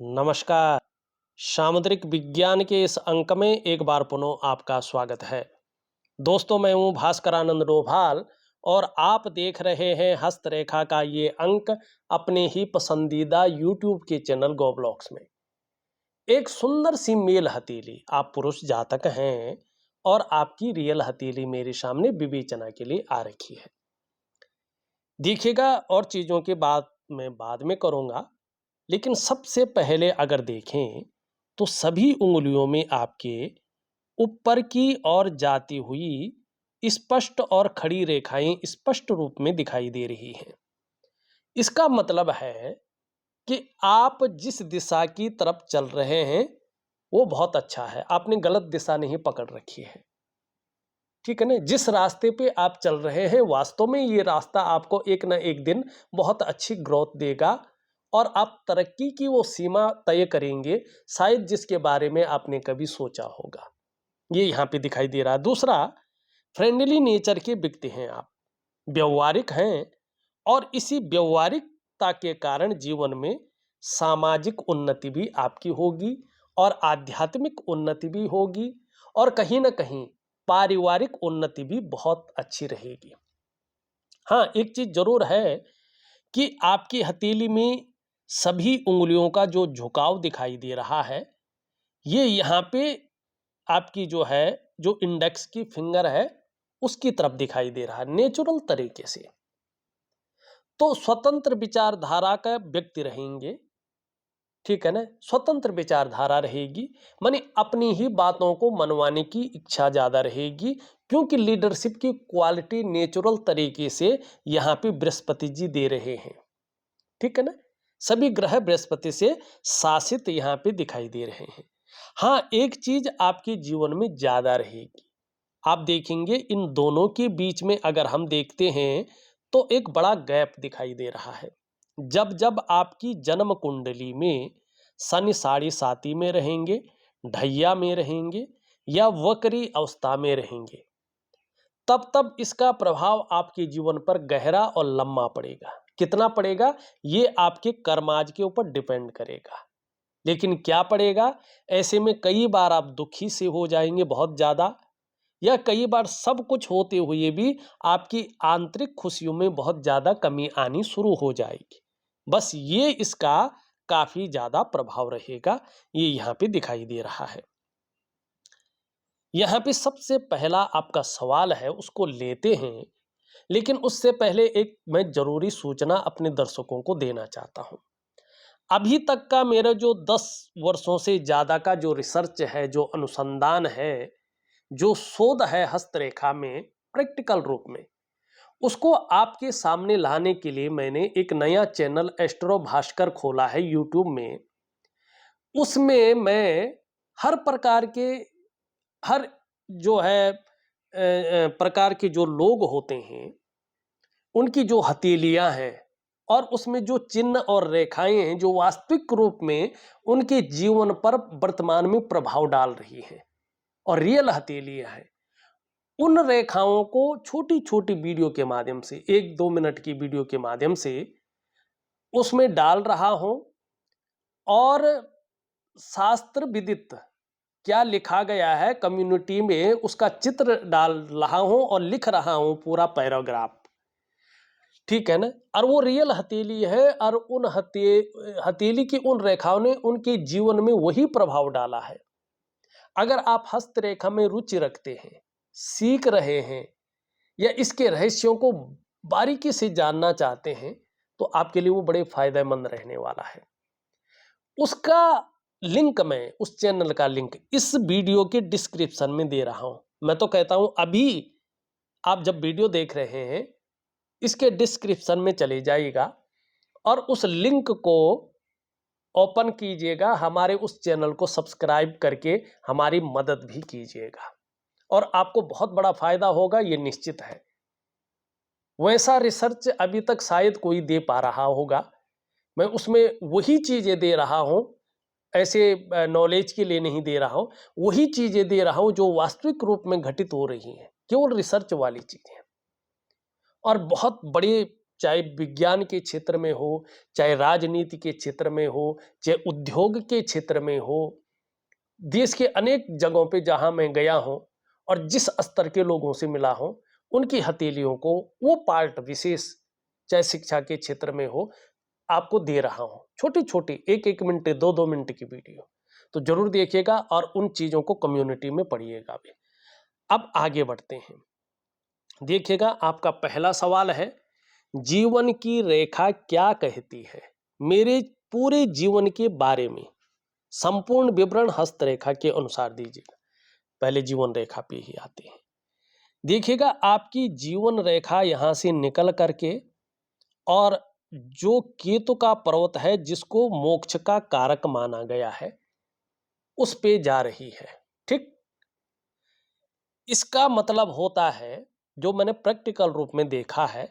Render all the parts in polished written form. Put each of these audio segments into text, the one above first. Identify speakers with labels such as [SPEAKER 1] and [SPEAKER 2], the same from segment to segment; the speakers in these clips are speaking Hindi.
[SPEAKER 1] नमस्कार। सामुद्रिक विज्ञान के इस अंक में एक बार पुनः आपका स्वागत है। दोस्तों, मैं हूं भास्करानंद डोभाल और आप देख रहे हैं हस्तरेखा का ये अंक अपने ही पसंदीदा यूट्यूब के चैनल गोब्लॉक्स में। एक सुंदर सी मेल हथेली, आप पुरुष जातक हैं और आपकी रियल हथेली मेरे सामने विवेचना के लिए आ रखी है। देखिएगा, और चीज़ों की बात मैं बाद में करूँगा, लेकिन सबसे पहले अगर देखें तो सभी उंगलियों में आपके ऊपर की ओर जाती हुई स्पष्ट और खड़ी रेखाएं स्पष्ट रूप में दिखाई दे रही हैं। इसका मतलब है कि आप जिस दिशा की तरफ चल रहे हैं वो बहुत अच्छा है, आपने गलत दिशा नहीं पकड़ रखी है। ठीक है ना? जिस रास्ते पे आप चल रहे हैं वास्तव में ये रास्ता आपको एक ना एक दिन बहुत अच्छी ग्रोथ देगा और आप तरक्की की वो सीमा तय करेंगे, शायद जिसके बारे में आपने कभी सोचा होगा। ये यहाँ पे दिखाई दे रहा है। दूसरा, फ्रेंडली नेचर के व्यक्ति हैं आप, व्यवहारिक हैं और इसी व्यवहारिकता के कारण जीवन में सामाजिक उन्नति भी आपकी होगी और आध्यात्मिक उन्नति भी होगी और कहीं ना कहीं पारिवारिक उन्नति भी बहुत अच्छी रहेगी। हाँ, एक चीज जरूर है कि आपकी हथेली में सभी उंगलियों का जो झुकाव दिखाई दे रहा है, ये यहाँ पे आपकी जो है, जो इंडेक्स की फिंगर है उसकी तरफ दिखाई दे रहा है नेचुरल तरीके से। तो स्वतंत्र विचारधारा का व्यक्ति रहेंगे, ठीक है ना? स्वतंत्र विचारधारा रहेगी, माने अपनी ही बातों को मनवाने की इच्छा ज्यादा रहेगी, क्योंकि लीडरशिप की क्वालिटी नेचुरल तरीके से यहाँ पे बृहस्पति जी दे रहे हैं। ठीक है ना? सभी ग्रह बृहस्पति से शासित यहाँ पे दिखाई दे रहे हैं। हाँ, एक चीज आपके जीवन में ज्यादा रहेगी, आप देखेंगे इन दोनों के बीच में अगर हम देखते हैं तो एक बड़ा गैप दिखाई दे रहा है। जब जब आपकी जन्म कुंडली में शनि साढ़े साती में रहेंगे, ढैया में रहेंगे या वक्री अवस्था में रहेंगे, तब तब इसका प्रभाव आपके जीवन पर गहरा और लंबा पड़ेगा। कितना पड़ेगा ये आपके कर्माज के ऊपर डिपेंड करेगा, लेकिन क्या पड़ेगा, ऐसे में कई बार आप दुखी से हो जाएंगे बहुत ज्यादा, या कई बार सब कुछ होते हुए भी आपकी आंतरिक खुशियों में बहुत ज्यादा कमी आनी शुरू हो जाएगी। बस ये इसका काफी ज्यादा प्रभाव रहेगा, ये यहाँ पे दिखाई दे रहा है। यहाँ पे सबसे पहला आपका सवाल है उसको लेते हैं, लेकिन उससे पहले एक मैं जरूरी सूचना अपने दर्शकों को देना चाहता हूँ। अभी तक का मेरा जो 10 वर्षों से ज्यादा का जो रिसर्च है, जो अनुसंधान है, जो शोध है हस्तरेखा में प्रैक्टिकल रूप में, उसको आपके सामने लाने के लिए मैंने एक नया चैनल एस्ट्रो भास्कर खोला है यूट्यूब में। उसमें मैं हर प्रकार के, हर जो है प्रकार के जो लोग होते हैं उनकी जो हथेलियां हैं और उसमें जो चिन्ह और रेखाएं हैं जो वास्तविक रूप में उनके जीवन पर वर्तमान में प्रभाव डाल रही हैं और रियल हथेलियां हैं, उन रेखाओं को छोटी छोटी वीडियो के माध्यम से, 1-2 मिनट की वीडियो के माध्यम से उसमें डाल रहा हूं और शास्त्र विदित क्या लिखा गया है कम्युनिटी में उसका चित्र डाल रहा हूं और लिख रहा हूं पूरा पैराग्राफ। ठीक है ना? और वो रियल हथेली है और उन हथेली की उन रेखाओं ने उनके जीवन में वही प्रभाव डाला है। अगर आप हस्तरेखा में रुचि रखते हैं, सीख रहे हैं या इसके रहस्यों को बारीकी से जानना चाहते हैं, तो आपके लिए वो बड़े फायदेमंद रहने वाला है। उसका लिंक मैं, उस चैनल का लिंक इस वीडियो के डिस्क्रिप्शन में दे रहा हूं। मैं तो कहता हूं अभी आप जब वीडियो देख रहे हैं इसके डिस्क्रिप्शन में चले जाइएगा और उस लिंक को ओपन कीजिएगा, हमारे उस चैनल को सब्सक्राइब करके हमारी मदद भी कीजिएगा और आपको बहुत बड़ा फायदा होगा, ये निश्चित है। वैसा रिसर्च अभी तक शायद कोई दे पा रहा होगा, मैं उसमें वही चीजें दे रहा हूं, ऐसे नॉलेज के लिए नहीं दे रहा हूं, वही चीजें दे रहा हूं जो वास्तविक रूप में घटित हो रही हैं, केवल रिसर्च वाली चीजें और बहुत बड़े चाहे विज्ञान के क्षेत्र में हो, चाहे राजनीति के क्षेत्र में हो, चाहे उद्योग के क्षेत्र में हो, देश के अनेक जगहों पे जहां मैं गया हूं और जिस स्तर के लोगों से मिला हूं, उनकी हथेलियों को वो पार्ट विशेष, चाहे शिक्षा के क्षेत्र में हो, आपको दे रहा हूं। छोटी छोटी 1-1 मिनट 2-2 मिनट की वीडियो तो जरूर देखिएगा और उन चीजों को कम्युनिटी में पढ़िएगा भी। अब आगे बढ़ते हैं। देखिएगा, आपका पहला सवाल है, जीवन की रेखा क्या कहती है? मेरे पूरे जीवन के बारे में संपूर्ण विवरण हस्तरेखा के अनुसार दीजिएगा। पहले जीवन रेखा पे ही आते हैं। देखिएगा, आपकी जीवन रेखा यहां से निकल करके और जो केतु का पर्वत है जिसको मोक्ष का कारक माना गया है, उस पे जा रही है। ठीक, इसका मतलब होता है, जो मैंने प्रैक्टिकल रूप में देखा है,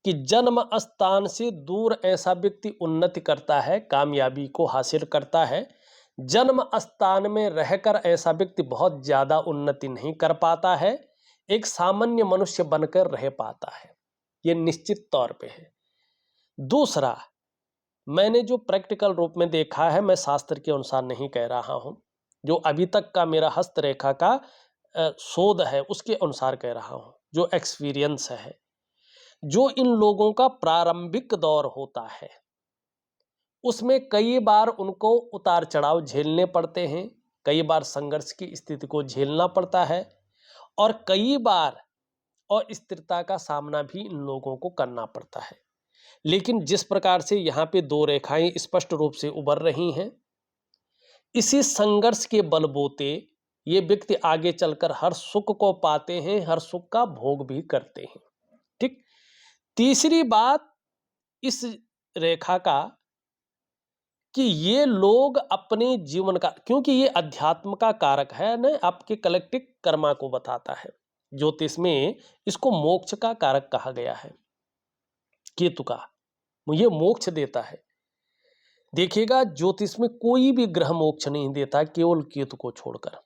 [SPEAKER 1] कि जन्म स्थान से दूर ऐसा व्यक्ति उन्नति करता है, कामयाबी को हासिल करता है। जन्म स्थान में रहकर ऐसा व्यक्ति बहुत ज्यादा उन्नति नहीं कर पाता है, एक सामान्य मनुष्य बनकर रह पाता है। यह निश्चित तौर पे है। दूसरा, मैंने जो प्रैक्टिकल रूप में देखा है, मैं शास्त्र के अनुसार नहीं कह रहा हूं, जो अभी तक का मेरा हस्तरेखा का शोध है उसके अनुसार कह रहा हूं, जो एक्सपीरियंस है। जो इन लोगों का प्रारंभिक दौर होता है उसमें कई बार उनको उतार चढ़ाव झेलने पड़ते हैं, कई बार संघर्ष की स्थिति को झेलना पड़ता है और कई बार अस्थिरता का सामना भी इन लोगों को करना पड़ता है। लेकिन जिस प्रकार से यहाँ पे दो रेखाएं स्पष्ट रूप से उभर रही हैं, इसी संघर्ष के बलबूते ये व्यक्ति आगे चलकर हर सुख को पाते हैं, हर सुख का भोग भी करते हैं। ठीक, तीसरी बात इस रेखा का कि ये लोग अपने जीवन का, क्योंकि ये अध्यात्म का कारक है ना, आपके कलेक्टिव कर्मा को बताता है। ज्योतिष में इसको मोक्ष का कारक कहा गया है, केतु का, ये मोक्ष देता है। देखिएगा, ज्योतिष में कोई भी ग्रह मोक्ष नहीं देता, केवल केतु को छोड़कर।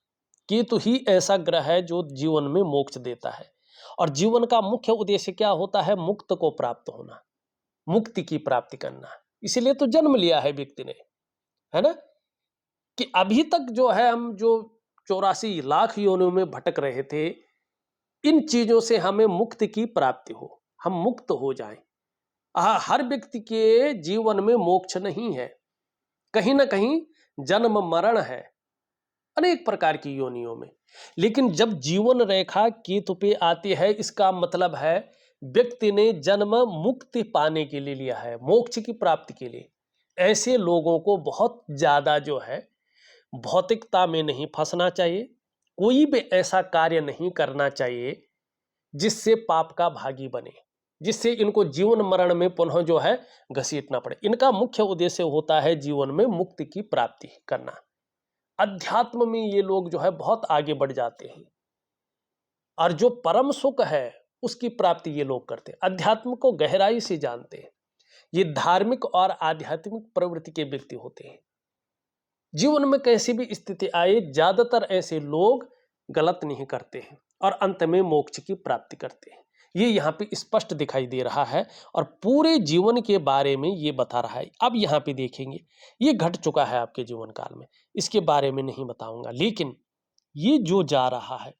[SPEAKER 1] केतु ही ऐसा ग्रह है जो जीवन में मोक्ष देता है। और जीवन का मुख्य उद्देश्य क्या होता है? मुक्त को प्राप्त होना, मुक्ति की प्राप्ति करना। इसलिए तो जन्म लिया है व्यक्ति ने, है ना, कि अभी तक जो है हम जो 84 लाख योनियों में भटक रहे थे, इन चीजों से हमें मुक्ति की प्राप्ति हो, हम मुक्त हो जाएं। हर व्यक्ति के जीवन में मोक्ष नहीं है, कहीं ना कहीं जन्म मरण है अनेक प्रकार की योनियों में। लेकिन जब जीवन रेखा केतु पे आती है, इसका मतलब है व्यक्ति ने जन्म मुक्ति पाने के लिए लिया है, मोक्ष की प्राप्ति के लिए। ऐसे लोगों को बहुत ज्यादा जो है भौतिकता में नहीं फंसना चाहिए, कोई भी ऐसा कार्य नहीं करना चाहिए जिससे पाप का भागी बने, जिससे इनको जीवन मरण में पुनः जो है घसीटना पड़े। इनका मुख्य उद्देश्य होता है जीवन में मुक्ति की प्राप्ति करना। अध्यात्म में ये लोग जो है बहुत आगे बढ़ जाते हैं और जो परम सुख है उसकी प्राप्ति ये लोग करते हैं, अध्यात्म को गहराई से जानते हैं। ये धार्मिक और आध्यात्मिक प्रवृत्ति के व्यक्ति होते हैं। जीवन में कैसी भी स्थिति आए, ज्यादातर ऐसे लोग गलत नहीं करते हैं और अंत में मोक्ष की प्राप्ति करते हैं। ये यहाँ पे स्पष्ट दिखाई दे रहा है और पूरे जीवन के बारे में ये बता रहा है। अब यहाँ पे देखेंगे, ये घट चुका है आपके जीवन काल में, इसके बारे में नहीं बताऊंगा, लेकिन ये जो जा रहा है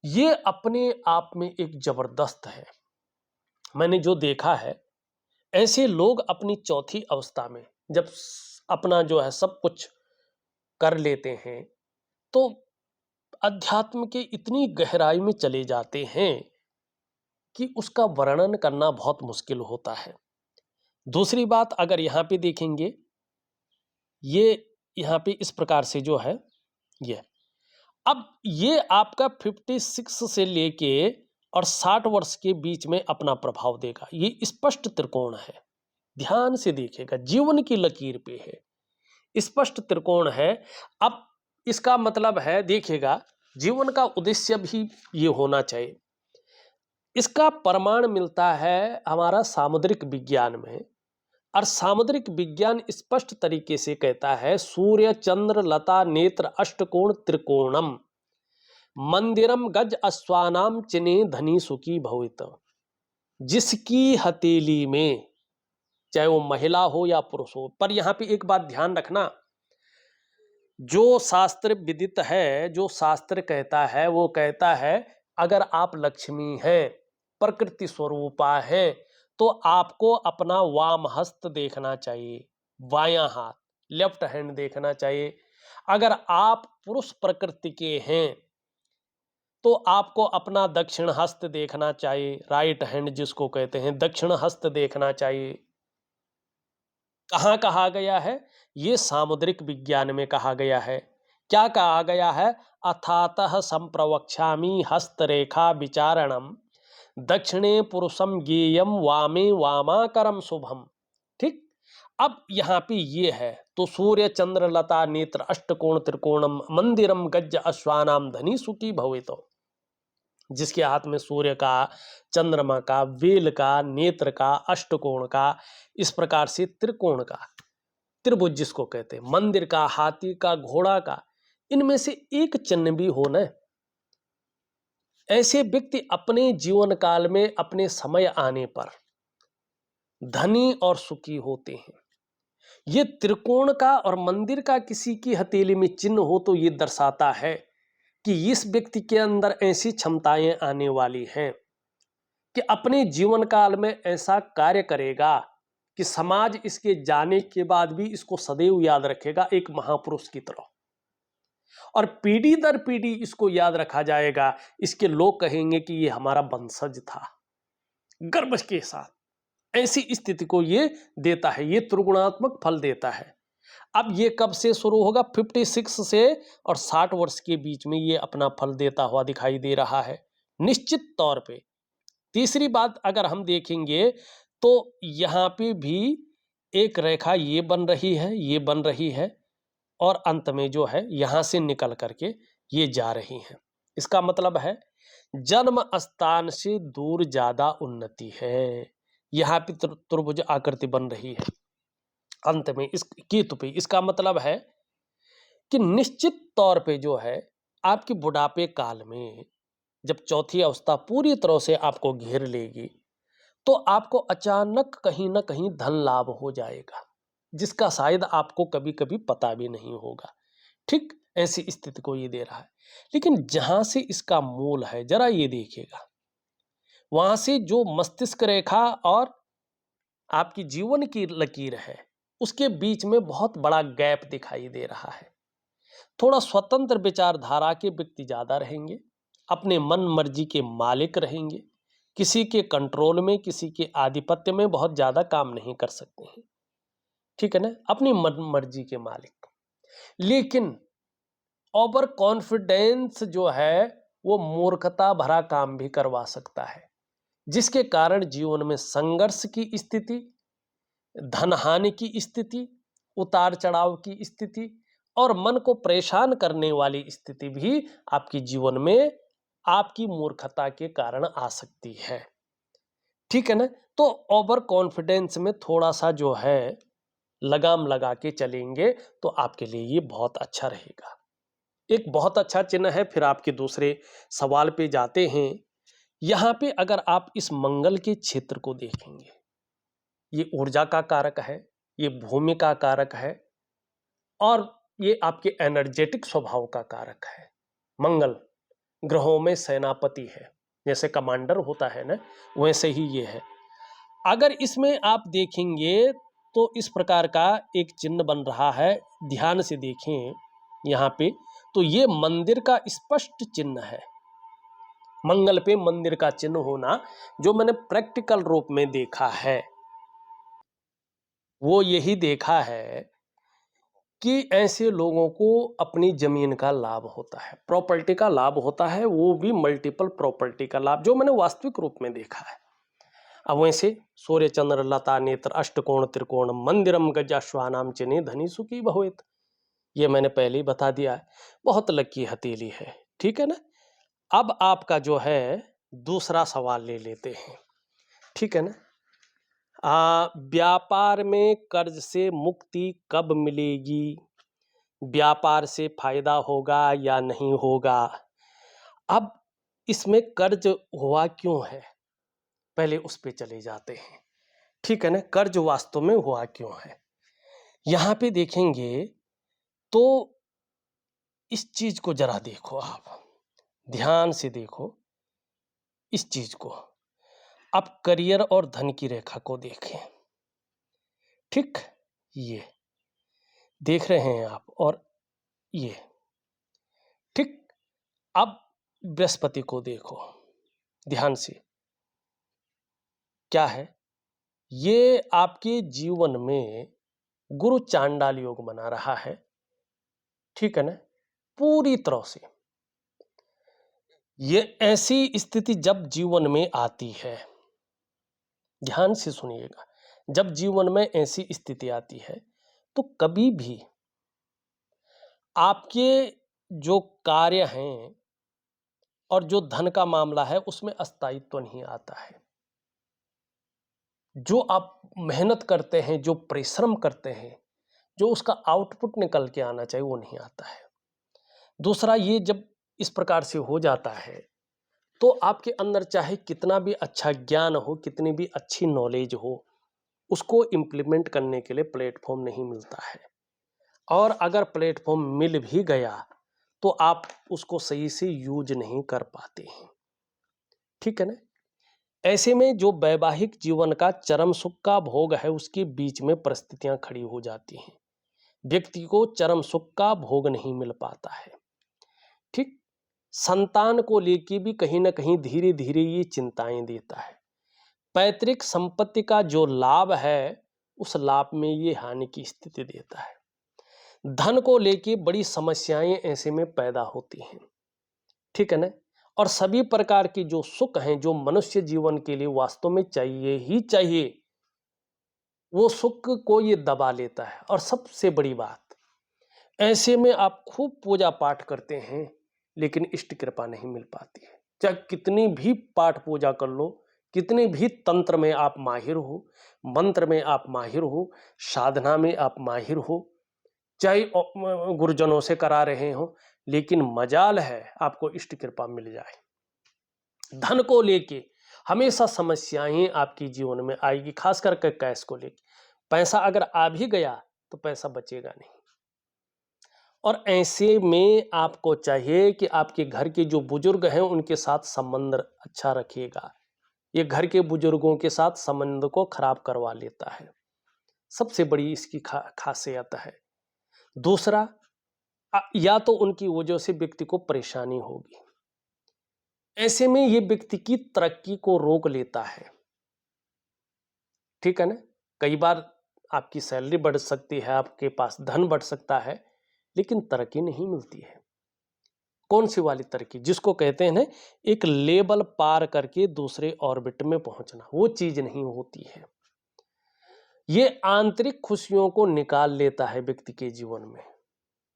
[SPEAKER 1] ये अपने आप में एक जबरदस्त है। मैंने जो देखा है, ऐसे लोग अपनी चौथी अवस्था में जब अपना जो है सब कुछ कर लेते हैं तो अध्यात्म के इतनी गहराई में चले जाते हैं कि उसका वर्णन करना बहुत मुश्किल होता है। दूसरी बात, अगर यहाँ पे देखेंगे, ये यहाँ पे इस प्रकार से जो है ये, अब ये आपका 56 से लेके और 60 वर्ष के बीच में अपना प्रभाव देगा। ये स्पष्ट त्रिकोण है, ध्यान से देखिएगा, जीवन की लकीर पे है, स्पष्ट त्रिकोण है। अब इसका मतलब है, देखिएगा, जीवन का उद्देश्य भी ये होना चाहिए। इसका प्रमाण मिलता है हमारा सामुद्रिक विज्ञान में, और सामुद्रिक विज्ञान स्पष्ट तरीके से कहता है, सूर्य चंद्र लता नेत्र अष्टकोण त्रिकोणम मंदिरम गज अश्वानाम चिने धनी सुखी भवित। जिसकी हथेली में, चाहे वो महिला हो या पुरुष हो। पर यहां पे एक बात ध्यान रखना, जो शास्त्र विदित है, जो शास्त्र कहता है, वो कहता है अगर आप लक्ष्मी हैं, प्रकृति स्वरूपा हैं, तो आपको अपना वाम हस्त देखना चाहिए, बायां हाथ, लेफ्ट हैंड देखना चाहिए। अगर आप पुरुष प्रकृति के हैं तो आपको अपना दक्षिण हस्त देखना चाहिए, राइट हैंड जिसको कहते हैं, दक्षिण हस्त देखना चाहिए। कहाँ कहा गया है? ये सामुद्रिक विज्ञान में कहा गया है। क्या कहा गया है? अथातः संप्रवक्ष्यामि हस्तरेखा विचारणम, दक्षिणे पुरुषम ज्ञेयम वामे वामाकरम शुभम। ठीक। अब यहाँ पे ये है, तो सूर्य चंद्र लता नेत्र अष्टकोण त्रिकोणम मंदिरम गज अश्वानाम धनी सुखी भवेतो। जिसके हाथ में सूर्य का, चंद्रमा का, वेल का, नेत्र का, अष्टकोण का, इस प्रकार से त्रिकोण का, त्रिभुज जिसको कहते हैं, मंदिर का, हाथी का, घोड़ा का, इनमें से एक चिन्ह भी हो न, ऐसे व्यक्ति अपने जीवन काल में अपने समय आने पर धनी और सुखी होते हैं। ये त्रिकोण का और मंदिर का किसी की हथेली में चिन्ह हो तो ये दर्शाता है कि इस व्यक्ति के अंदर ऐसी क्षमताएं आने वाली हैं कि अपने जीवन काल में ऐसा कार्य करेगा कि समाज इसके जाने के बाद भी इसको सदैव याद रखेगा, एक महापुरुष की तरह, और पीढ़ी दर पीढ़ी इसको याद रखा जाएगा। इसके लोग कहेंगे कि ये हमारा वंशज था, गर्व के साथ। ऐसी स्थिति को ये देता है, ये त्रिगुणात्मक फल देता है। अब ये कब से शुरू होगा? 56 से और 60 वर्ष के बीच में ये अपना फल देता हुआ दिखाई दे रहा है निश्चित तौर पे। तीसरी बात अगर हम देखेंगे तो यहाँ पे भी एक रेखा ये बन रही है, ये बन रही है, और अंत में जो है यहाँ से निकल करके ये जा रही हैं। इसका मतलब है जन्म स्थान से दूर ज्यादा उन्नति है। यहाँ पे त्रिभुज आकृति बन रही है अंत में इस केतु पे। इसका मतलब है कि निश्चित तौर पे जो है आपकी बुढ़ापे काल में जब चौथी अवस्था पूरी तरह से आपको घेर लेगी तो आपको अचानक कहीं ना कहीं धन लाभ हो जाएगा, जिसका शायद आपको कभी कभी पता भी नहीं होगा। ठीक ऐसी स्थिति को ये दे रहा है। लेकिन जहां से इसका मूल है जरा ये देखिएगा, वहां से जो मस्तिष्क रेखा और आपकी जीवन की लकीर है उसके बीच में बहुत बड़ा गैप दिखाई दे रहा है। थोड़ा स्वतंत्र विचारधारा के व्यक्ति ज्यादा रहेंगे, अपने मन मर्जी के मालिक रहेंगे, किसी के कंट्रोल में, किसी के आधिपत्य में बहुत ज्यादा काम नहीं कर सकते हैं। ठीक है ना, अपनी मन मर्जी के मालिक। लेकिन ओवर कॉन्फिडेंस जो है वो मूर्खता भरा काम भी करवा सकता है, जिसके कारण जीवन में संघर्ष की स्थिति, धनहानि की स्थिति, उतार चढ़ाव की स्थिति और मन को परेशान करने वाली स्थिति भी आपके जीवन में आपकी मूर्खता के कारण आ सकती है। ठीक है ना, तो ओवर कॉन्फिडेंस में थोड़ा सा जो है लगाम लगा के चलेंगे तो आपके लिए ये बहुत अच्छा रहेगा। एक बहुत अच्छा चिन्ह है। फिर आपके दूसरे सवाल पे जाते हैं। यहां पे अगर आप इस मंगल के क्षेत्र को देखेंगे, ये ऊर्जा का कारक है, ये भूमि का कारक है और ये आपके एनर्जेटिक स्वभाव का कारक है। मंगल ग्रहों में सेनापति है, जैसे कमांडर होता है ना, वैसे ही ये है। अगर इसमें आप देखेंगे तो इस प्रकार का एक चिन्ह बन रहा है, ध्यान से देखें यहाँ पे, तो ये मंदिर का स्पष्ट चिन्ह है। मंगल पे मंदिर का चिन्ह होना जो मैंने प्रैक्टिकल रूप में देखा है वो यही देखा है कि ऐसे लोगों को अपनी जमीन का लाभ होता है, प्रॉपर्टी का लाभ होता है, वो भी मल्टीपल प्रॉपर्टी का लाभ, जो मैंने वास्तविक रूप में देखा है। अब वैसे सूर्य चंद्र लता नेत्र अष्टकोण त्रिकोण मंदिरम गजाश्वानाम चिन्हे धनी सुखी भवेत, ये मैंने पहले ही बता दिया है। बहुत लकी हथेली है। ठीक है ना। अब आपका जो है दूसरा सवाल ले लेते हैं। ठीक है ना। व्यापार में कर्ज से मुक्ति कब मिलेगी? व्यापार से फायदा होगा या नहीं होगा? अब इसमें कर्ज हुआ क्यों है? पहले उस पे चले जाते हैं। ठीक है ना। कर्ज वास्तव में हुआ क्यों है, यहां पे देखेंगे तो इस चीज को जरा देखो, आप ध्यान से देखो इस चीज को। आप करियर और धन की रेखा को देखें। ठीक, ये देख रहे हैं आप, और ये ठीक। अब बृहस्पति को देखो ध्यान से, क्या है ये, आपके जीवन में गुरु चांडाल योग बना रहा है। ठीक है ना, पूरी तरह से। ये ऐसी स्थिति जब जीवन में आती है, ध्यान से सुनिएगा, जब जीवन में ऐसी स्थिति आती है तो कभी भी आपके जो कार्य हैं और जो धन का मामला है उसमें अस्थायित्व नहीं आता है। जो आप मेहनत करते हैं, जो परिश्रम करते हैं, जो उसका आउटपुट निकल के आना चाहिए वो नहीं आता है। दूसरा, ये जब इस प्रकार से हो जाता है तो आपके अंदर चाहे कितना भी अच्छा ज्ञान हो, कितनी भी अच्छी नॉलेज हो, उसको इम्प्लीमेंट करने के लिए प्लेटफॉर्म नहीं मिलता है। और अगर प्लेटफॉर्म मिल भी गया तो आप उसको सही से यूज नहीं कर पाते हैं। ठीक है ना। ऐसे में जो वैवाहिक जीवन का चरम सुख का भोग है उसके बीच में परिस्थितियां खड़ी हो जाती हैं, व्यक्ति को चरम सुख का भोग नहीं मिल पाता है। ठीक, संतान को लेके भी कहीं ना कहीं धीरे धीरे ये चिंताएं देता है। पैतृक संपत्ति का जो लाभ है उस लाभ में ये हानि की स्थिति देता है। धन को लेके बड़ी समस्याएं ऐसे में पैदा होती हैं। ठीक है ना। और सभी प्रकार की जो सुख हैं जो मनुष्य जीवन के लिए वास्तव में चाहिए ही चाहिए, वो सुख को ये दबा लेता है। और सबसे बड़ी बात, ऐसे में आप खूब पूजा पाठ करते हैं लेकिन इष्ट कृपा नहीं मिल पाती है। चाहे कितनी भी पाठ पूजा कर लो, कितने भी तंत्र में आप माहिर हो, मंत्र में आप माहिर हो, साधना में आप माहिर हो, चाहे गुरुजनों से करा रहे हो, लेकिन मजाल है आपको इष्ट कृपा मिल जाए। धन को लेके हमेशा समस्याएं आपकी जीवन में आएगी, खास करके कैश को लेके। पैसा अगर आ भी गया तो पैसा बचेगा नहीं। और ऐसे में आपको चाहिए कि आपके घर के जो बुजुर्ग हैं उनके साथ संबंध अच्छा रखिएगा। ये घर के बुजुर्गों के साथ संबंध को खराब करवा लेता है, सबसे बड़ी इसकी खासियत है। दूसरा, या तो उनकी वजह से व्यक्ति को परेशानी होगी। ऐसे में ये व्यक्ति की तरक्की को रोक लेता है। ठीक है ना। कई बार आपकी सैलरी बढ़ सकती है, आपके पास धन बढ़ सकता है, लेकिन तरक्की नहीं मिलती है। कौन सी वाली तरक्की, जिसको कहते हैं ना एक लेवल पार करके दूसरे ऑर्बिट में पहुंचना, वो चीज नहीं होती है। ये आंतरिक खुशियों को निकाल लेता है व्यक्ति के जीवन में,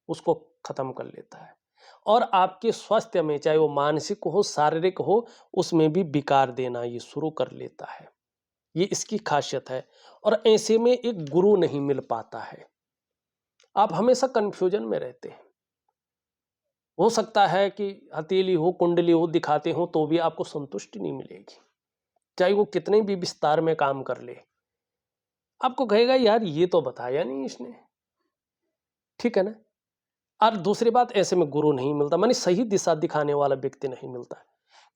[SPEAKER 1] उसको खत्म कर लेता है। और आपके स्वास्थ्य में, चाहे वो मानसिक हो शारीरिक हो, उसमें भी विकार देना ये शुरू कर लेता है। ये इसकी खासियत है। और ऐसे में एक गुरु नहीं मिल पाता है, आप हमेशा कंफ्यूजन में रहते हैं। हो सकता है कि हथेली हो, कुंडली हो, दिखाते हो तो भी आपको संतुष्टि नहीं मिलेगी, चाहे वो कितने भी विस्तार में काम कर ले। आपको कहेगा यार ये तो बताया नहीं इसने। ठीक है ना। और दूसरी बात, ऐसे में गुरु नहीं मिलता, मानी सही दिशा दिखाने वाला व्यक्ति नहीं मिलता।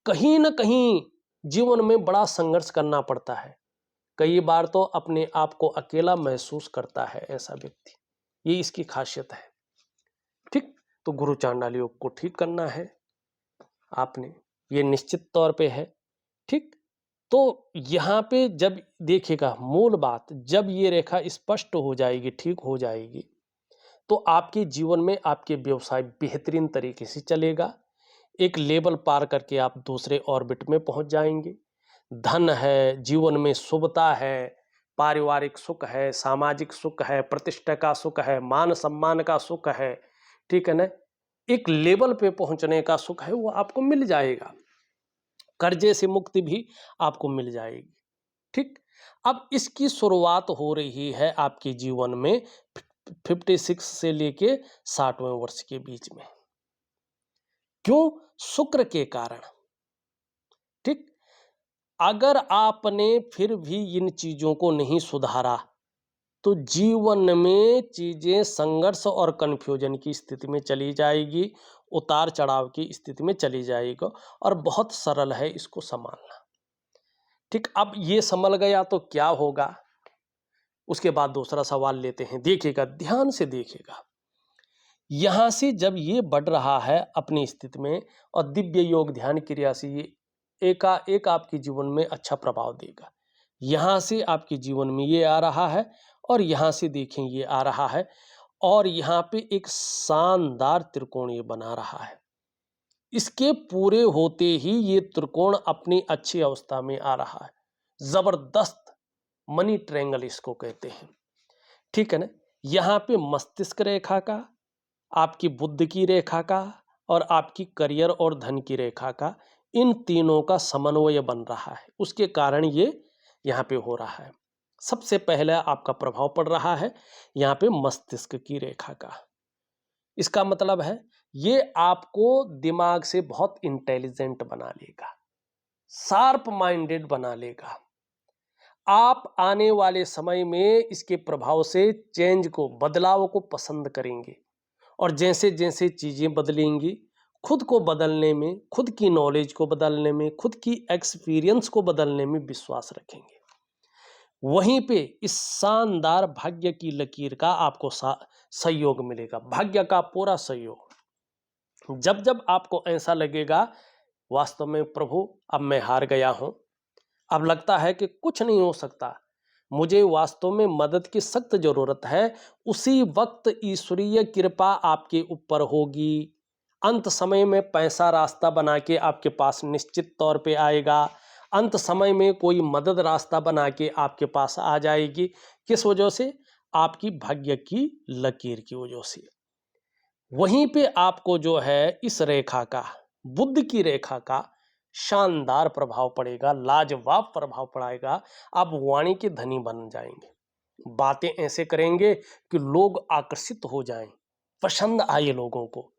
[SPEAKER 1] कहीं ना कहीं जीवन में बड़ा संघर्ष करना पड़ता है। कई बार तो अपने आप को अकेला महसूस करता है ऐसा व्यक्ति, ये इसकी खासियत है। ठीक, तो गुरु चांडाल योग को ठीक करना है आपने, ये निश्चित तौर पे है। ठीक, तो यहाँ पे जब देखिएगा मूल बात, जब ये रेखा स्पष्ट हो जाएगी, ठीक हो जाएगी, तो आपके जीवन में आपके व्यवसाय बेहतरीन तरीके से चलेगा। एक लेवल पार करके आप दूसरे ऑर्बिट में पहुंच जाएंगे। धन है, जीवन में शुभता है, पारिवारिक सुख है, सामाजिक सुख है, प्रतिष्ठा का सुख है, मान सम्मान का सुख है। ठीक है ना। एक लेवल पे पहुंचने का सुख है वो आपको मिल जाएगा। कर्जे से मुक्ति भी आपको मिल जाएगी। ठीक, अब इसकी शुरुआत हो रही है आपके जीवन में 56 से लेके 60वें वर्ष के बीच में। क्यों? शुक्र के कारण। ठीक, अगर आपने फिर भी इन चीज़ों को नहीं सुधारा तो जीवन में चीज़ें संघर्ष और कन्फ्यूजन की स्थिति में चली जाएगी, उतार चढ़ाव की स्थिति में चली जाएगी और बहुत सरल है इसको संभालना। ठीक, अब ये संभल गया तो क्या होगा? उसके बाद दूसरा सवाल लेते हैं, देखिएगा, ध्यान से देखिएगा। यहां से जब ये बढ़ रहा है अपनी स्थिति में और दिव्य योग ध्यान क्रिया से ये एकाएक आपके जीवन में अच्छा प्रभाव देगा। यहां से आपके जीवन में ये आ रहा है और यहां से देखें ये आ रहा है और यहाँ पे एक शानदार त्रिकोण ये बना रहा है। इसके पूरे होते ही ये त्रिकोण अपनी अच्छी अवस्था में आ रहा है। जबरदस्त मनी ट्रायंगल इसको कहते हैं। ठीक है ना? यहाँ पे मस्तिष्क रेखा का, आपकी बुद्ध की रेखा का और आपकी करियर और धन की रेखा का, इन तीनों का समन्वय बन रहा है। उसके कारण ये यहाँ पे हो रहा है। सबसे पहले आपका प्रभाव पड़ रहा है यहाँ पे मस्तिष्क की रेखा का। इसका मतलब है ये आपको दिमाग से बहुत इंटेलिजेंट बना लेगा, शार्प माइंडेड बना लेगा। आप आने वाले समय में इसके प्रभाव से चेंज को, बदलाव को पसंद करेंगे और जैसे जैसे चीजें बदलेंगी, खुद को बदलने में, खुद की नॉलेज को बदलने में, खुद की एक्सपीरियंस को बदलने में विश्वास रखेंगे। वहीं पे इस शानदार भाग्य की लकीर का आपको सहयोग मिलेगा, भाग्य का पूरा सहयोग। जब जब आपको ऐसा लगेगा वास्तव में प्रभु अब मैं हार गया हूं, अब लगता है कि कुछ नहीं हो सकता, मुझे वास्तव में मदद की सख्त जरूरत है, उसी वक्त ईश्वरीय कृपा आपके ऊपर होगी। अंत समय में पैसा रास्ता बना के आपके पास निश्चित तौर पे आएगा। अंत समय में कोई मदद रास्ता बना के आपके पास आ जाएगी। किस वजह से? आपकी भाग्य की लकीर की वजह से। वहीं पे आपको जो है इस रेखा का, बुद्ध की रेखा का शानदार प्रभाव पड़ेगा, लाजवाब प्रभाव पड़ेगा। आप वाणी के धनी बन जाएंगे, बातें ऐसे करेंगे कि लोग आकर्षित हो जाएं, पसंद आए लोगों को।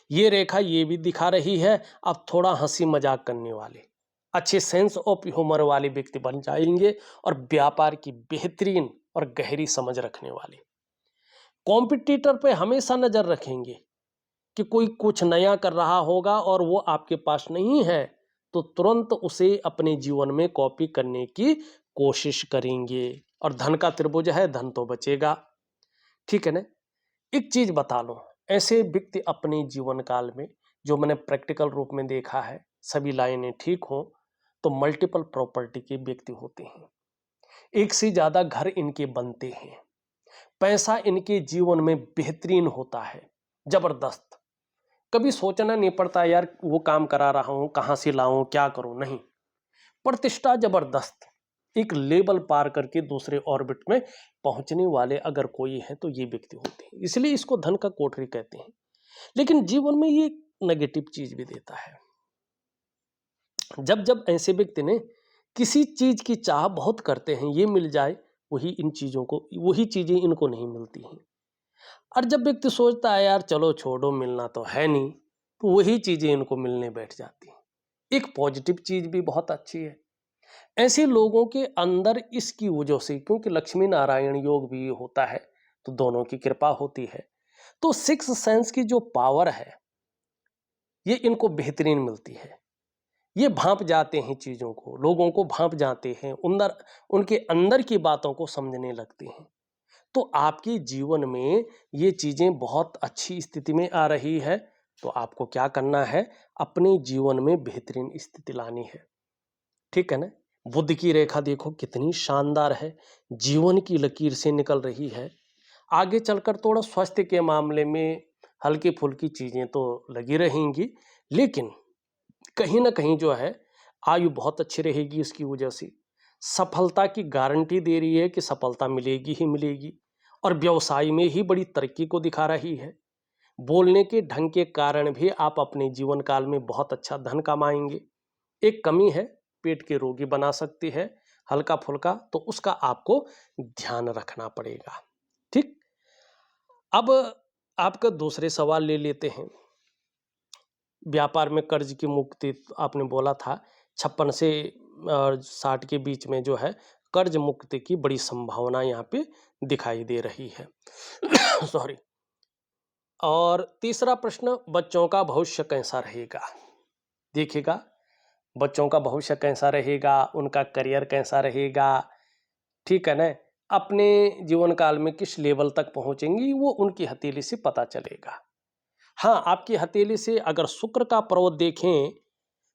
[SPEAKER 1] ये रेखा ये भी दिखा रही है आप थोड़ा हंसी मजाक करने वाले, अच्छे सेंस ऑफ ह्यूमर वाले व्यक्ति बन जाएंगे और व्यापार की बेहतरीन और गहरी समझ रखने वाले। कॉम्पिटिटर पे हमेशा नजर रखेंगे कि कोई कुछ नया कर रहा होगा और वो आपके पास नहीं है तो तुरंत उसे अपने जीवन में कॉपी करने की कोशिश करेंगे। और धन का त्रिभुज है, धन तो बचेगा। ठीक है ना? एक चीज बता लो, ऐसे व्यक्ति अपने जीवन काल में, जो मैंने प्रैक्टिकल रूप में देखा है, सभी लाइनें ठीक हो तो मल्टीपल प्रॉपर्टी के व्यक्ति होते हैं। एक से ज्यादा घर इनके बनते हैं, पैसा इनके जीवन में बेहतरीन होता है, जबरदस्त। कभी सोचना नहीं पड़ता यार वो काम करा रहा हूं, कहां से लाऊं, क्या करूं, नहीं। प्रतिष्ठा जबरदस्त, एक लेवल पार करके दूसरे ऑर्बिट में पहुंचने वाले अगर कोई है तो ये व्यक्ति होते हैं। इसलिए इसको धन का कोठरी कहते हैं। लेकिन जीवन में ये नेगेटिव चीज भी देता है। जब जब ऐसे व्यक्ति ने किसी चीज की चाह बहुत करते हैं, ये मिल जाए, वही इन चीजों को, वही चीजें इनको नहीं मिलती हैं। और जब व्यक्ति सोचता है यार चलो छोड़ो, मिलना तो है नहीं, तो वही चीजें इनको मिलने बैठ जाती हैं। एक पॉजिटिव चीज भी बहुत अच्छी है ऐसे लोगों के अंदर, इसकी वजह से, क्योंकि लक्ष्मी नारायण योग भी होता है तो दोनों की कृपा होती है, तो सिक्स सेंस की जो पावर है ये इनको बेहतरीन मिलती है। ये भांप जाते हैं चीजों को, लोगों को भांप जाते हैं, अंदर उनके अंदर की बातों को समझने लगते हैं। तो आपके जीवन में ये चीजें बहुत अच्छी स्थिति में आ रही है, तो आपको क्या करना है? अपने जीवन में बेहतरीन स्थिति लानी है। ठीक है ना? बुद्ध की रेखा देखो कितनी शानदार है, जीवन की लकीर से निकल रही है। आगे चलकर थोड़ा स्वास्थ्य के मामले में हल्की फुल्की चीजें तो लगी रहेंगी, लेकिन कहीं ना कहीं जो है आयु बहुत अच्छी रहेगी। इसकी वजह से सफलता की गारंटी दे रही है कि सफलता मिलेगी ही मिलेगी, और व्यवसाय में ही बड़ी तरक्की को दिखा रही है। बोलने के ढंग के कारण भी आप अपने जीवन काल में बहुत अच्छा धन कमाएंगे। एक कमी है, पेट के रोगी बना सकती है हल्का फुल्का, तो उसका आपको ध्यान रखना पड़ेगा। ठीक, अब आपका दूसरे सवाल ले लेते हैं। व्यापार में कर्ज की मुक्ति आपने बोला था, 56 से और 60 के बीच में जो है कर्ज मुक्ति की बड़ी संभावना यहाँ पे दिखाई दे रही है। सॉरी। और तीसरा प्रश्न, बच्चों का भविष्य कैसा रहेगा। देखिएगा, बच्चों का भविष्य कैसा रहेगा, उनका करियर कैसा रहेगा, ठीक है ना, अपने जीवन काल में किस लेवल तक पहुंचेंगी वो उनकी हथेली से पता चलेगा। हाँ, आपकी हथेली से अगर शुक्र का पर्वत देखें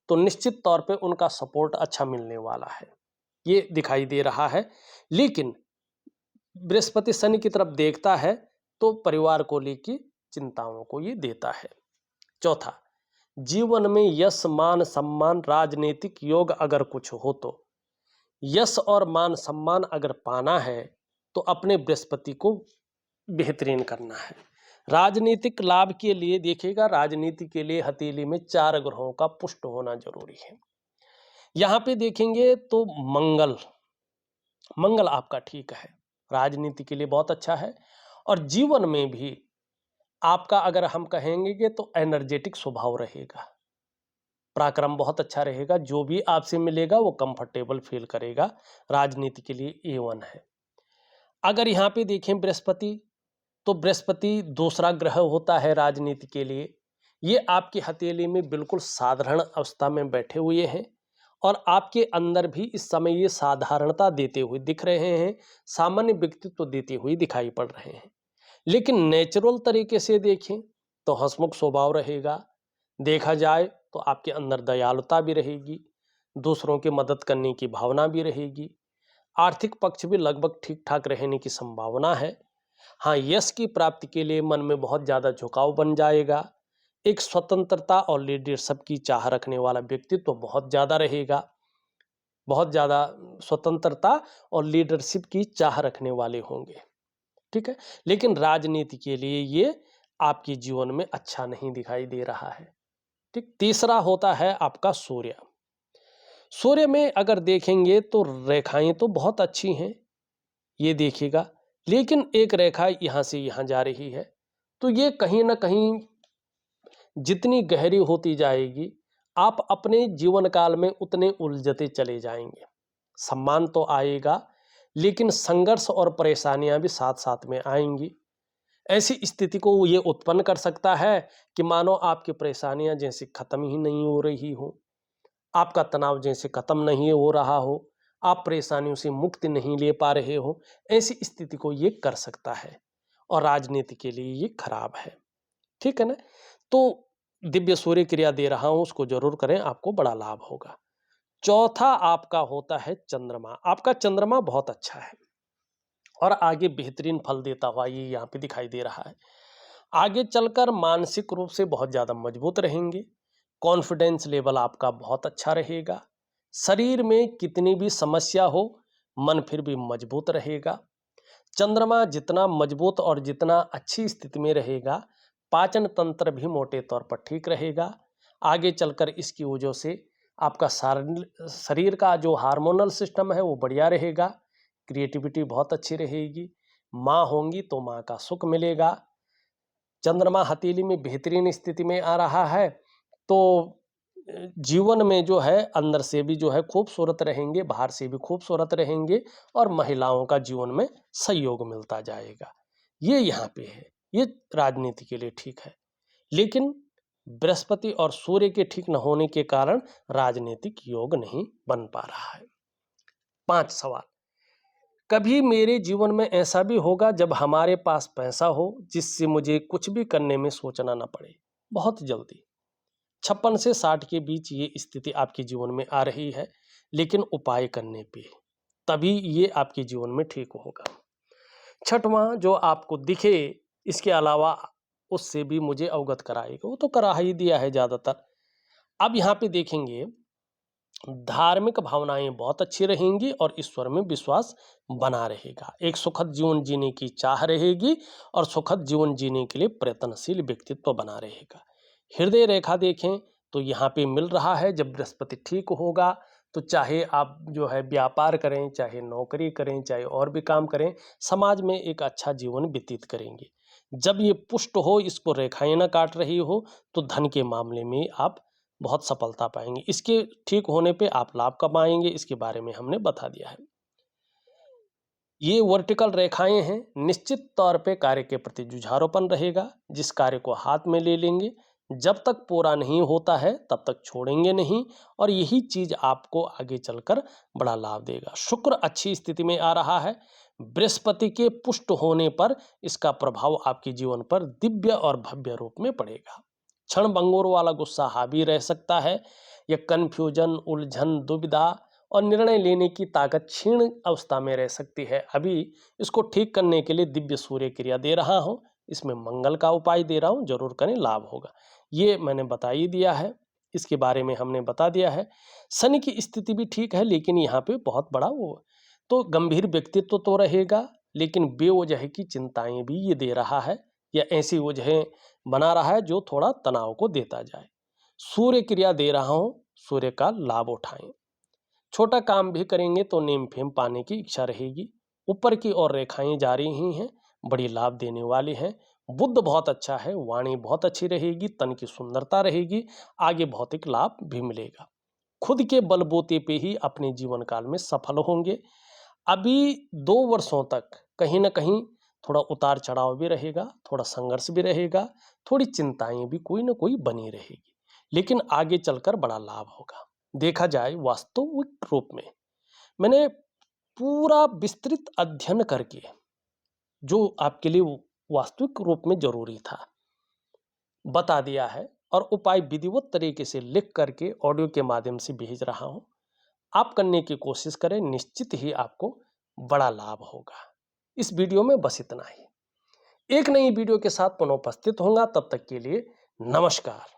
[SPEAKER 1] तो निश्चित तौर पे उनका सपोर्ट अच्छा मिलने वाला है, ये दिखाई दे रहा है। लेकिन बृहस्पति शनि की तरफ देखता है तो परिवार को लेकर चिंताओं को ये देता है। चौथा, जीवन में यश मान सम्मान राजनीतिक योग अगर कुछ हो तो यश और मान सम्मान अगर पाना है तो अपने बृहस्पति को बेहतरीन करना है। राजनीतिक लाभ के लिए देखिएगा, राजनीति के लिए हथेली में 4 ग्रहों का पुष्ट होना जरूरी है। यहां पे देखेंगे तो मंगल आपका ठीक है, राजनीति के लिए बहुत अच्छा है। और जीवन में भी आपका अगर हम कहेंगे कि तो एनर्जेटिक स्वभाव रहेगा, पराक्रम बहुत अच्छा रहेगा, जो भी आपसे मिलेगा वो कंफर्टेबल फील करेगा, राजनीति के लिए A1 है। अगर यहाँ पे देखें बृहस्पति, तो बृहस्पति दूसरा ग्रह होता है राजनीति के लिए। ये आपकी हथेली में बिल्कुल साधारण अवस्था में बैठे हुए हैं और आपके अंदर भी इस समय ये साधारणता देते हुए दिख रहे हैं, सामान्य व्यक्तित्व देते हुए दिखाई पड़ रहे हैं। लेकिन नेचुरल तरीके से देखें तो हंसमुख स्वभाव रहेगा। देखा जाए तो आपके अंदर दयालुता भी रहेगी, दूसरों की मदद करने की भावना भी रहेगी। आर्थिक पक्ष भी लगभग ठीक ठाक रहने की संभावना है। हाँ, यश की प्राप्ति के लिए मन में बहुत ज़्यादा झुकाव बन जाएगा। एक स्वतंत्रता और लीडरशिप की चाह रखने वाला व्यक्तित्व बहुत ज़्यादा रहेगा, बहुत ज़्यादा स्वतंत्रता और लीडरशिप की चाह रखने वाले होंगे, ठीक है। लेकिन राजनीति के लिए ये आपके जीवन में अच्छा नहीं दिखाई दे रहा है, ठीक। तीसरा होता है आपका सूर्य। सूर्य में अगर देखेंगे तो रेखाएं तो बहुत अच्छी हैं, ये देखिएगा, लेकिन एक रेखा यहां से यहां जा रही है, तो ये कहीं ना कहीं जितनी गहरी होती जाएगी आप अपने जीवन काल में उतने उलझते चले जाएंगे। सम्मान तो आएगा लेकिन संघर्ष और परेशानियां भी साथ साथ में आएंगी। ऐसी स्थिति को ये उत्पन्न कर सकता है कि मानो आपकी परेशानियां जैसे खत्म ही नहीं हो रही हो, आपका तनाव जैसे खत्म नहीं हो रहा हो, आप परेशानियों से मुक्ति नहीं ले पा रहे हो, ऐसी स्थिति को ये कर सकता है और राजनीति के लिए ये खराब है, ठीक है ना। तो दिव्य सूर्य क्रिया दे रहा हूं, उसको जरूर करें, आपको बड़ा लाभ होगा। चौथा आपका होता है चंद्रमा। आपका चंद्रमा बहुत अच्छा है और आगे बेहतरीन फल देता हुआ ये यहाँ पे दिखाई दे रहा है। आगे चलकर मानसिक रूप से बहुत ज़्यादा मजबूत रहेंगे, कॉन्फिडेंस लेवल आपका बहुत अच्छा रहेगा, शरीर में कितनी भी समस्या हो मन फिर भी मजबूत रहेगा। चंद्रमा जितना मजबूत और जितना अच्छी स्थिति में रहेगा, पाचन तंत्र भी मोटे तौर पर ठीक रहेगा। आगे चलकर इसकी वजह से आपका शरीर का जो हार्मोनल सिस्टम है वो बढ़िया रहेगा, क्रिएटिविटी बहुत अच्छी रहेगी, माँ होंगी तो माँ का सुख मिलेगा। चंद्रमा हथेली में बेहतरीन स्थिति में आ रहा है तो जीवन में जो है अंदर से भी जो है खूबसूरत रहेंगे, बाहर से भी खूबसूरत रहेंगे और महिलाओं का जीवन में सहयोग मिलता जाएगा। ये यहाँ पे है, ये राजनीति के लिए ठीक है। लेकिन बृहस्पति और सूर्य के ठीक न होने के कारण राजनीतिक योग नहीं बन पा रहा है। 5 सवाल, कभी मेरे जीवन में ऐसा भी होगा जब हमारे पास पैसा हो जिससे मुझे कुछ भी करने में सोचना ना पड़े। बहुत जल्दी 56 से 60 के बीच ये स्थिति आपके जीवन में आ रही है, लेकिन उपाय करने पे तभी ये आपके जीवन में ठीक होगा। छठवां, जो आपको दिखे इसके अलावा उससे भी मुझे अवगत कराएगा, वो तो करा ही दिया है ज़्यादातर। अब यहाँ पे देखेंगे धार्मिक भावनाएं बहुत अच्छी रहेंगी और ईश्वर में विश्वास बना रहेगा। एक सुखद जीवन जीने की चाह रहेगी और सुखद जीवन जीने के लिए प्रयत्नशील व्यक्तित्व बना रहेगा। हृदय रेखा देखें तो यहाँ पे मिल रहा है, जब बृहस्पति ठीक होगा तो चाहे आप जो है व्यापार करें, चाहे नौकरी करें, चाहे और भी काम करें, समाज में एक अच्छा जीवन व्यतीत करेंगे। जब ये पुष्ट हो, इसको रेखाएं ना काट रही हो, तो धन के मामले में आप बहुत सफलता पाएंगे। इसके ठीक होने पे आप लाभ कमाएंगे, इसके बारे में हमने बता दिया है। ये वर्टिकल रेखाएं हैं, निश्चित तौर पे कार्य के प्रति जुझारूपन रहेगा। जिस कार्य को हाथ में ले लेंगे, जब तक पूरा नहीं होता है तब तक छोड़ेंगे नहीं, और यही चीज आपको आगे चलकर बड़ा लाभ देगा। शुक्र अच्छी स्थिति में आ रहा है। बृहस्पति के पुष्ट होने पर इसका प्रभाव आपके जीवन पर दिव्य और भव्य रूप में पड़ेगा। क्षण भंगुर वाला गुस्सा हावी रह सकता है। यह कन्फ्यूजन, उलझन, दुविधा और निर्णय लेने की ताकत क्षीण अवस्था में रह सकती है। अभी इसको ठीक करने के लिए दिव्य सूर्य क्रिया दे रहा हूं, इसमें मंगल का उपाय दे रहा हूं, जरूर करें, लाभ होगा। ये मैंने बता ही दिया है, इसके बारे में हमने बता दिया है। शनि की स्थिति भी ठीक है, लेकिन यहाँ पे बहुत बड़ा वो तो गंभीर व्यक्तित्व तो रहेगा, लेकिन बेवजह की चिंताएं भी ये दे रहा है, या ऐसी वजहें बना रहा है जो थोड़ा तनाव को देता जाए। सूर्य क्रिया दे रहा हूं, सूर्य का लाभ उठाएं। छोटा काम भी करेंगे तो नेम फेम पाने की इच्छा रहेगी। ऊपर की ओर रेखाएं जा रही हैं, बड़ी लाभ देने वाली हैं। बुद्ध बहुत अच्छा है, वाणी बहुत अच्छी रहेगी, तन की सुंदरता रहेगी, आगे भौतिक लाभ भी मिलेगा। खुद के बलबूते पे ही अपने जीवन काल में सफल होंगे। अभी 2 वर्षों तक कहीं ना कहीं थोड़ा उतार चढ़ाव भी रहेगा, थोड़ा संघर्ष भी रहेगा, थोड़ी चिंताएं भी कोई ना कोई बनी रहेगी, लेकिन आगे चलकर बड़ा लाभ होगा। देखा जाए वास्तविक रूप में मैंने पूरा विस्तृत अध्ययन करके जो आपके लिए वास्तविक रूप में जरूरी था बता दिया है, और उपाय विधिवत तरीके से लिख करके ऑडियो के माध्यम से भेज रहा हूं। आप करने की कोशिश करें, निश्चित ही आपको बड़ा लाभ होगा। इस वीडियो में बस इतना ही। एक नई वीडियो के साथ पुनः उपस्थित होऊंगा, तब तक के लिए नमस्कार।